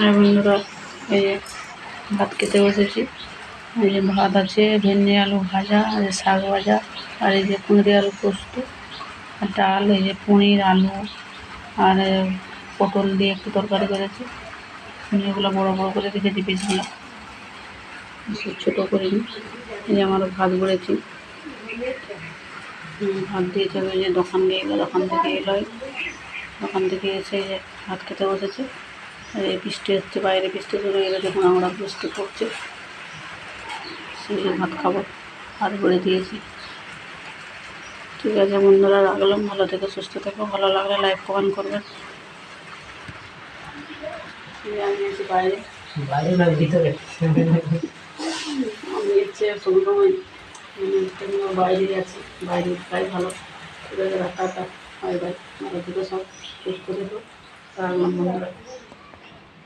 আর বন্ধুরা এই যে ভাত খেতে বসেছি। এই যে ভাত আছে, ভেন্ডি আলু ভাজা, আর শাক ভাজা, আর এই যে কুঁদরি আলু পোস্ত, আর ডাল, এই যে পনির আলু, আর পটল দিয়ে একটু তরকারি করেছি। এগুলো বড়ো বড়ো করে রেখেছি পিসগুলো, ছোটো করিনি। এই যে আমারও ভাত বেড়েছি, ভাত দিয়ে চলে যে দোকান দিয়ে এলো, দোকান থেকে এলোই, দোকান থেকে এসে যে ভাত খেতে বসেছে। আর এই বৃষ্টি হচ্ছে, বাইরে বৃষ্টি শুরু হয়ে গেছে, আমরা বৃষ্টি পড়ছে, সেই ভাত খাবো, ভাত বেড়ে দিয়েছি। ঠিক আছে বন্ধুরা, রাখলাম। ভালো থেকে সুস্থ থেকো, ভালো লাগলে লাইক কমেন্ট করবেন। আমি আছি বাইরে, ভিতরে আমি হচ্ছে সবসময় বাইরে আছি, বাইরে তাই ভালো। ঠিক আছে, রাখা বাই বাই, ভালো থেকে সব সুস্থ থেকো, রাখলাম বন্ধুরা।